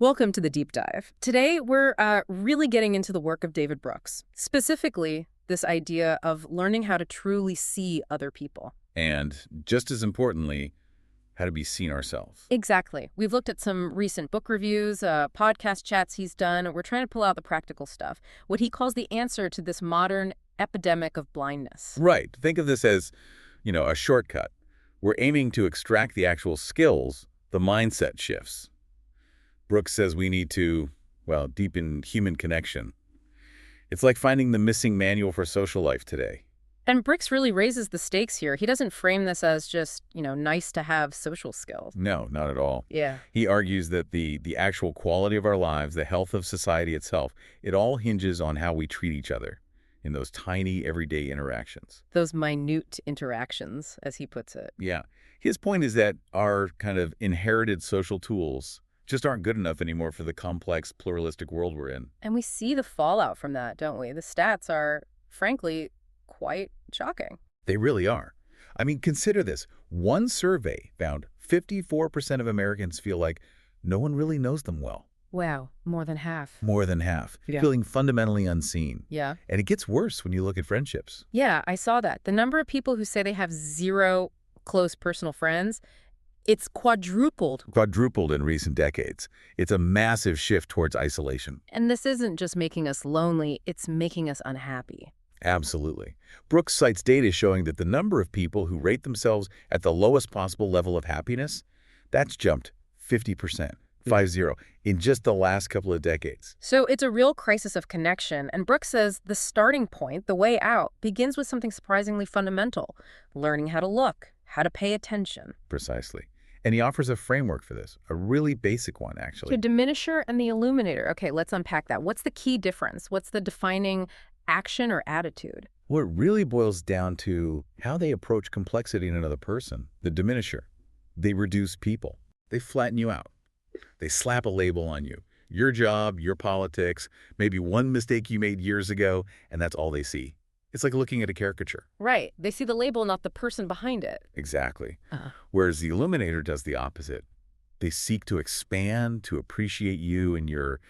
Welcome to the deep dive. Today, we're really getting into the work of David Brooks, specifically this idea of learning how to truly see other people. And just as importantly, how to be seen ourselves. Exactly. We've looked at some recent book reviews, podcast chats he's done. We're trying to pull out the practical stuff, what he calls the answer to this modern epidemic of blindness. Right. Think of this as, a shortcut. We're aiming to extract the actual skills, the mindset shifts. Brooks says we need to, deepen human connection. It's like finding the missing manual for social life today. And Brooks really raises the stakes here. He doesn't frame this as just, nice to have social skills. No, not at all. Yeah. He argues that the actual quality of our lives, the health of society itself, it all hinges on how we treat each other in those tiny everyday interactions. Those minute interactions, as he puts it. Yeah. His point is that our kind of inherited social tools just aren't good enough anymore for the complex, pluralistic world we're in. And we see the fallout from that, don't we? The stats are, frankly, quite shocking. They really are. I mean, consider this. One survey found 54% of Americans feel like no one really knows them well. Wow, more than half. More than half. Yeah. Feeling fundamentally unseen. Yeah. And it gets worse when you look at friendships. Yeah, I saw that. The number of people who say they have zero close personal friends, it's quadrupled. Quadrupled in recent decades. It's a massive shift towards isolation. And this isn't just making us lonely, it's making us unhappy. Absolutely. Brooks cites data showing that the number of people who rate themselves at the lowest possible level of happiness, that's jumped 50%, 50, in just the last couple of decades. So it's a real crisis of connection, and Brooks says the starting point, the way out, begins with something surprisingly fundamental, learning how to look, how to pay attention. Precisely. And he offers a framework for this, a really basic one, actually. The diminisher and the illuminator. Okay, let's unpack that. What's the key difference? What's the defining action or attitude? Well, it really boils down to how they approach complexity in another person. The diminisher, they reduce people. They flatten you out. They slap a label on you. Your job, your politics, maybe one mistake you made years ago, and that's all they see. It's like looking at a caricature. Right. They see the label, not the person behind it. Exactly. Whereas the illuminator does the opposite. They seek to expand, to appreciate you and your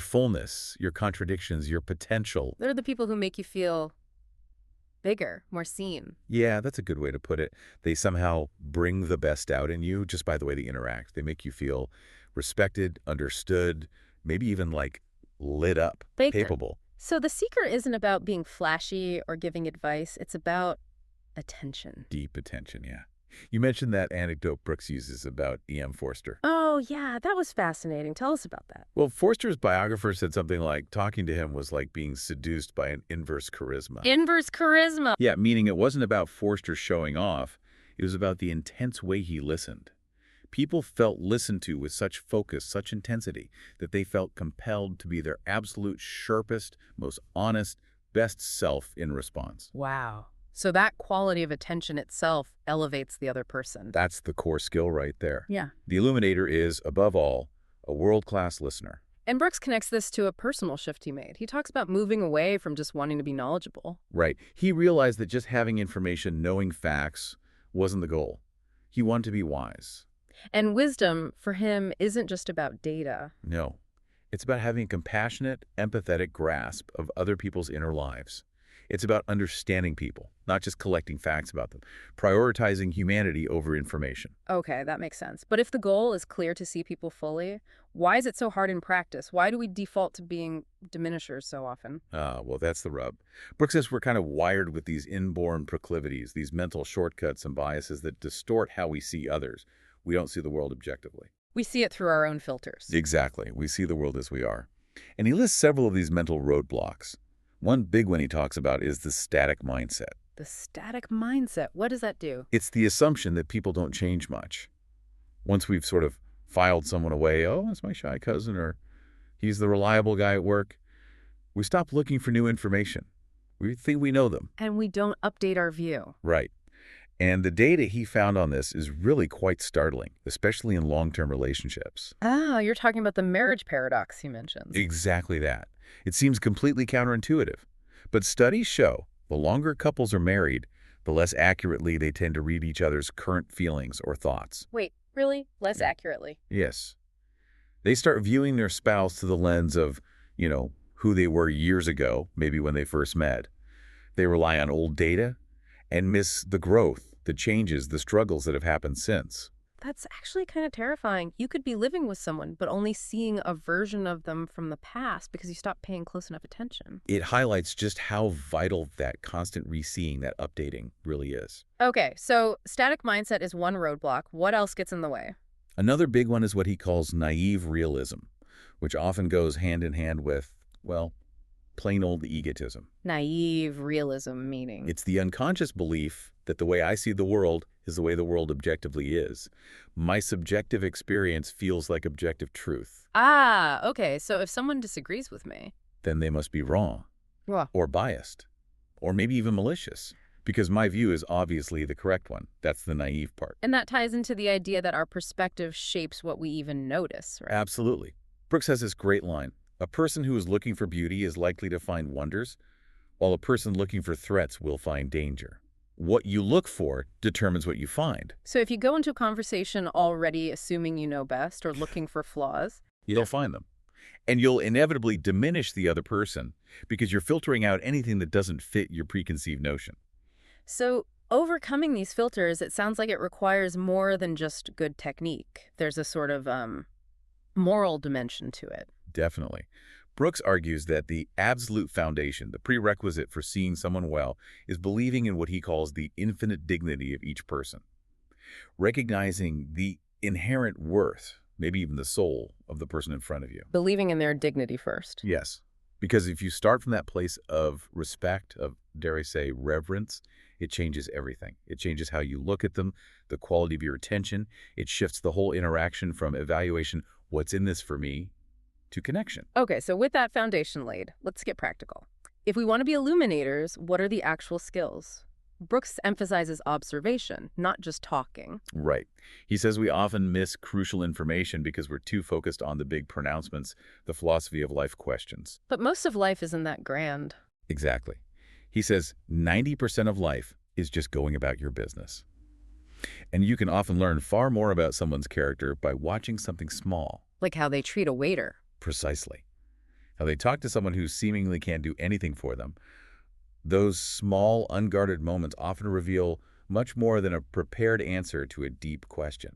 fullness, your contradictions, your potential. They're the people who make you feel bigger, more seen. Yeah, that's a good way to put it. They somehow bring the best out in you just by the way they interact. They make you feel respected, understood, maybe even like lit up, capable. So the secret isn't about being flashy or giving advice. It's about attention. Deep attention, yeah. You mentioned that anecdote Brooks uses about E.M. Forster. Oh, yeah, that was fascinating. Tell us about that. Well, Forster's biographer said something like talking to him was like being seduced by an inverse charisma. Inverse charisma. Yeah, meaning it wasn't about Forster showing off. It was about the intense way he listened. People felt listened to with such focus, such intensity, that they felt compelled to be their absolute sharpest, most honest, best self in response. Wow. So that quality of attention itself elevates the other person. That's the core skill right there. Yeah. The illuminator is, above all, a world-class listener. And Brooks connects this to a personal shift he made. He talks about moving away from just wanting to be knowledgeable. Right. He realized that just having information, knowing facts, wasn't the goal. He wanted to be wise. And wisdom, for him, isn't just about data. No. It's about having a compassionate, empathetic grasp of other people's inner lives. It's about understanding people, not just collecting facts about them, prioritizing humanity over information. Okay, that makes sense. But if the goal is clear to see people fully, why is it so hard in practice? Why do we default to being diminishers so often? Well, that's the rub. Brooks says we're kind of wired with these inborn proclivities, these mental shortcuts and biases that distort how we see others. We don't see the world objectively. We see it through our own filters. Exactly. We see the world as we are. And he lists several of these mental roadblocks. One big one he talks about is the static mindset. The static mindset. What does that do? It's the assumption that people don't change much. Once we've sort of filed someone away, oh, that's my shy cousin, or he's the reliable guy at work, we stop looking for new information. We think we know them. And we don't update our view. Right. And the data he found on this is really quite startling, especially in long-term relationships. Ah, you're talking about the marriage paradox he mentions. Exactly that. It seems completely counterintuitive. But studies show the longer couples are married, the less accurately they tend to read each other's current feelings or thoughts. Wait, really? Less accurately? Yes. They start viewing their spouse through the lens of, who they were years ago, maybe when they first met. They rely on old data and miss the growth, the changes, the struggles that have happened since. That's actually kind of terrifying. You could be living with someone, but only seeing a version of them from the past because you stopped paying close enough attention. It highlights just how vital that constant reseeing, that updating really is. Okay, so static mindset is one roadblock. What else gets in the way? Another big one is what he calls naive realism, which often goes hand in hand with, well, plain old egotism. Naive realism meaning. It's the unconscious belief that the way I see the world is the way the world objectively is. My subjective experience feels like objective truth. Ah, okay, so if someone disagrees with me. Then they must be wrong, Well, or biased, or maybe even malicious, because my view is obviously the correct one. That's the naive part. and that ties into the idea that our perspective shapes what we even notice, right? Absolutely. Brooks has this great line. A person who is looking for beauty is likely to find wonders, while a person looking for threats will find danger. What you look for determines what you find. So if you go into a conversation already assuming you know best or looking for flaws, You'll find them. And you'll inevitably diminish the other person because you're filtering out anything that doesn't fit your preconceived notion. so overcoming these filters, it sounds like it requires more than just good technique. There's a sort of moral dimension to it. Definitely. Brooks argues that the absolute foundation, the prerequisite for seeing someone well, is believing in what he calls the infinite dignity of each person. Recognizing the inherent worth, maybe even the soul, of the person in front of you. Believing in their dignity first. Yes. Because if you start from that place of respect, of, dare I say, reverence, it changes everything. It changes how you look at them, the quality of your attention. It shifts the whole interaction from evaluation, what's in this for me, to connection. Okay, so with that foundation laid, let's get practical. If we want to be illuminators, what are the actual skills? Brooks emphasizes observation, not just talking. Right. He says we often miss crucial information because we're too focused on the big pronouncements, the philosophy of life questions. But most of life isn't that grand. Exactly. He says 90% of life is just going about your business. And you can often learn far more about someone's character by watching something small. Like how they treat a waiter. Precisely. How they talk to someone who seemingly can't do anything for them. Those small, unguarded moments often reveal much more than a prepared answer to a deep question.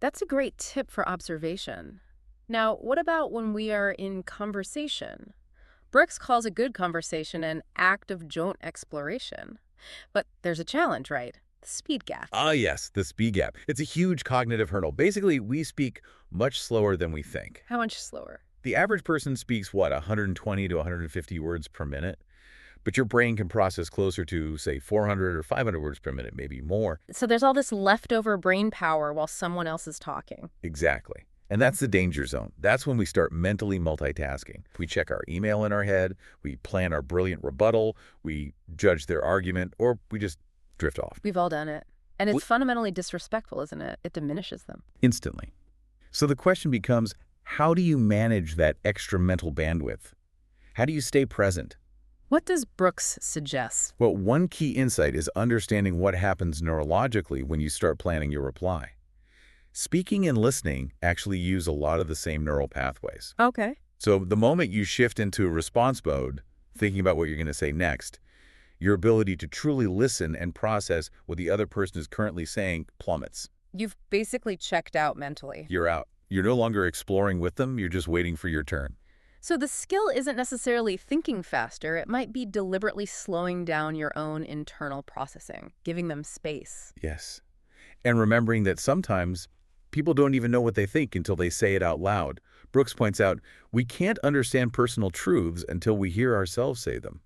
That's a great tip for observation. Now, what about when we are in conversation? Brooks calls a good conversation an act of joint exploration. But there's a challenge, right? The speed gap. Ah, yes, the speed gap. It's a huge cognitive hurdle. Basically, we speak much slower than we think. How much slower? The average person speaks, 120 to 150 words per minute? But your brain can process closer to, say, 400 or 500 words per minute, maybe more. So there's all this leftover brain power while someone else is talking. Exactly. And that's the danger zone. That's when we start mentally multitasking. We check our email in our head, we plan our brilliant rebuttal, we judge their argument, or we just drift off. We've all done it. And it's fundamentally disrespectful, isn't it? It diminishes them. Instantly. So the question becomes, how do you manage that extra mental bandwidth? How do you stay present? What does Brooks suggest? Well, one key insight is understanding what happens neurologically when you start planning your reply. Speaking and listening actually use a lot of the same neural pathways. Okay. So the moment you shift into a response mode, thinking about what you're going to say next, your ability to truly listen and process what the other person is currently saying plummets. You've basically checked out mentally. You're out. You're no longer exploring with them, you're just waiting for your turn. So the skill isn't necessarily thinking faster. It might be deliberately slowing down your own internal processing, giving them space. Yes. And remembering that sometimes people don't even know what they think until they say it out loud. Brooks points out, we can't understand personal truths until we hear ourselves say them.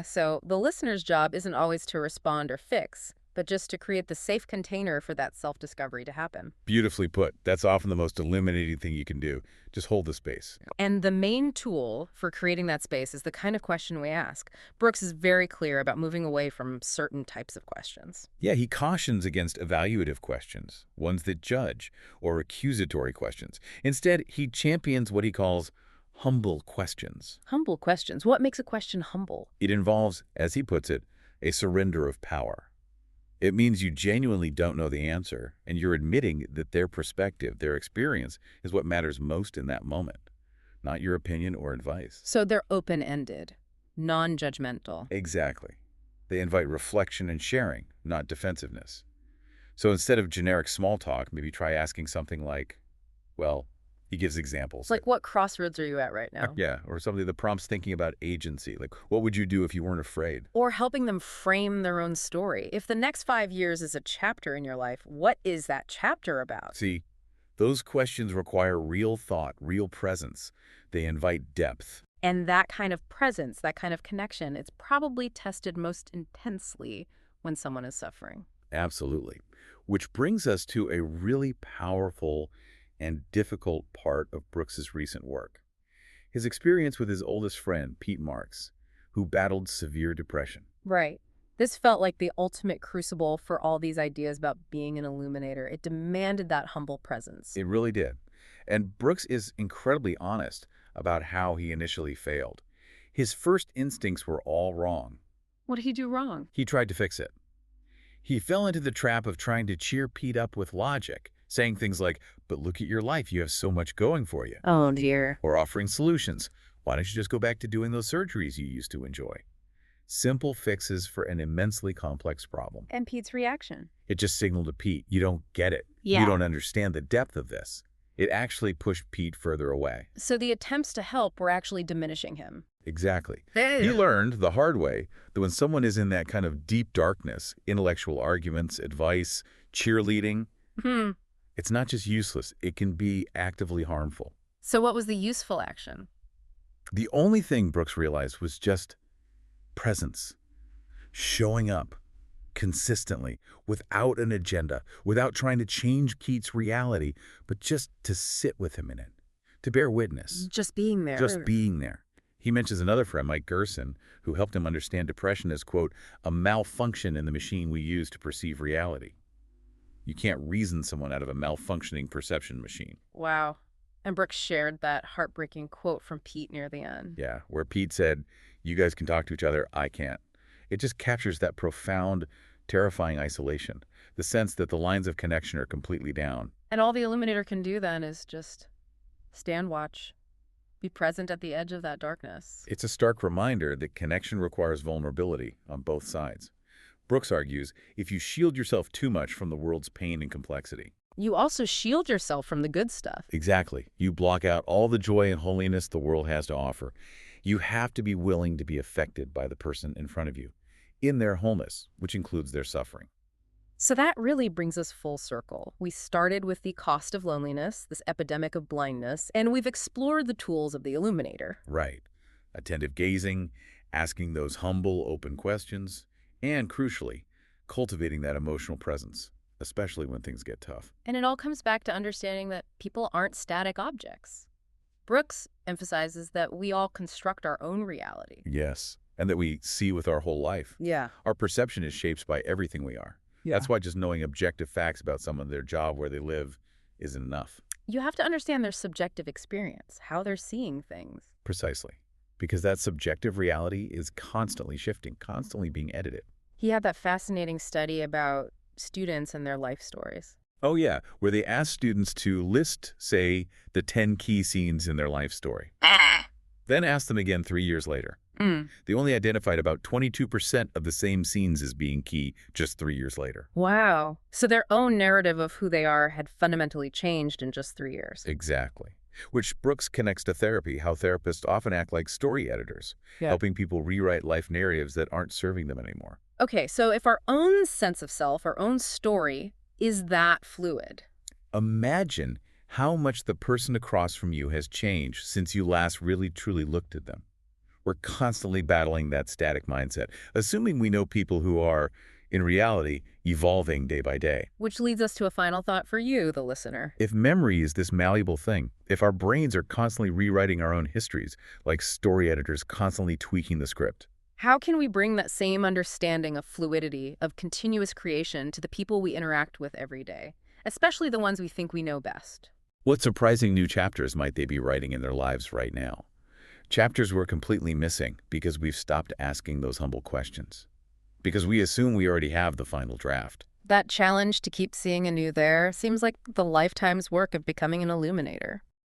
So the listener's job isn't always to respond or fix, but just to create the safe container for that self-discovery to happen. Beautifully put. That's often the most illuminating thing you can do. Just hold the space. And the main tool for creating that space is the kind of question we ask. Brooks is very clear about moving away from certain types of questions. Yeah, he cautions against evaluative questions, ones that judge, or accusatory questions. Instead, he champions what he calls humble questions. Humble questions. What makes a question humble? It involves, as he puts it, a surrender of power. It means you genuinely don't know the answer, and you're admitting that their perspective, their experience, is what matters most in that moment, not your opinion or advice. So they're open-ended, non-judgmental. Exactly. They invite reflection and sharing, not defensiveness. So instead of generic small talk, maybe try asking something like, well, he gives examples. Like, what crossroads are you at right now? Yeah, or something that prompts thinking about agency, like what would you do if you weren't afraid? Or helping them frame their own story. If the next 5 years is a chapter in your life, what is that chapter about? See, those questions require real thought, real presence. They invite depth. And that kind of presence, that kind of connection, it's probably tested most intensely when someone is suffering. Absolutely. Which brings us to a really powerful and difficult part of Brooks's recent work. His experience with his oldest friend, Pete Marks, who battled severe depression. Right. This felt like the ultimate crucible for all these ideas about being an illuminator. It demanded that humble presence. It really did. And Brooks is incredibly honest about how he initially failed. His first instincts were all wrong. What did he do wrong? He tried to fix it. He fell into the trap of trying to cheer Pete up with logic, saying things like, but look at your life, you have so much going for you. Oh, dear. Or offering solutions. Why don't you just go back to doing those surgeries you used to enjoy? Simple fixes for an immensely complex problem. And Pete's reaction? It just signaled to Pete, you don't get it. Yeah. You don't understand the depth of this. It actually pushed Pete further away. So the attempts to help were actually diminishing him. Exactly. He learned the hard way that when someone is in that kind of deep darkness, intellectual arguments, advice, cheerleading, it's not just useless, it can be actively harmful. So what was the useful action? The only thing Brooks realized was just presence, showing up consistently, without an agenda, without trying to change Pete's reality, but just to sit with him in it, to bear witness. Just being there. Just being there. He mentions another friend, Mike Gerson, who helped him understand depression as, quote, a malfunction in the machine we use to perceive reality. You can't reason someone out of a malfunctioning perception machine. Wow. And Brooks shared that heartbreaking quote from Pete near the end. Yeah, where Pete said, you guys can talk to each other, I can't. It just captures that profound, terrifying isolation, the sense that the lines of connection are completely down. And all the illuminator can do then is just stand watch, be present at the edge of that darkness. It's a stark reminder that connection requires vulnerability on both sides. Brooks argues, if you shield yourself too much from the world's pain and complexity. You also shield yourself from the good stuff. Exactly. You block out all the joy and holiness the world has to offer. You have to be willing to be affected by the person in front of you, in their wholeness, which includes their suffering. So that really brings us full circle. We started with the cost of loneliness, this epidemic of blindness, and we've explored the tools of the illuminator. Right. Attentive gazing, asking those humble, open questions, and, crucially, cultivating that emotional presence, especially when things get tough. And it all comes back to understanding that people aren't static objects. Brooks emphasizes that we all construct our own reality. Yes, and that we see with our whole life. Yeah. Our perception is shaped by everything we are. Yeah. That's why just knowing objective facts about someone, their job, where they live, isn't enough. You have to understand their subjective experience, how they're seeing things. Precisely. Because that subjective reality is constantly shifting, constantly being edited. He had that fascinating study about students and their life stories. Oh yeah, where they asked students to list, say, the 10 key scenes in their life story. Then asked them again 3 years later. They only identified about 22% of the same scenes as being key just 3 years later. Wow. So their own narrative of who they are had fundamentally changed in just 3 years. Exactly. Which Brooks connects to therapy, how therapists often act like story editors, helping people rewrite life narratives that aren't serving them anymore. Okay, so if our own sense of self, our own story, is that fluid. Imagine how much the person across from you has changed since you last really truly looked at them. We're constantly battling that static mindset, assuming we know people who are, in reality, evolving day by day. Which leads us to a final thought for you, the listener. If memory is this malleable thing, if our brains are constantly rewriting our own histories, like story editors constantly tweaking the script, how can we bring that same understanding of fluidity, of continuous creation to the people we interact with every day, especially the ones we think we know best? What surprising new chapters might they be writing in their lives right now? Chapters we're completely missing because we've stopped asking those humble questions. because we assume we already have the final draft. That challenge to keep seeing anew there seems like the lifetime's work of becoming an illuminator.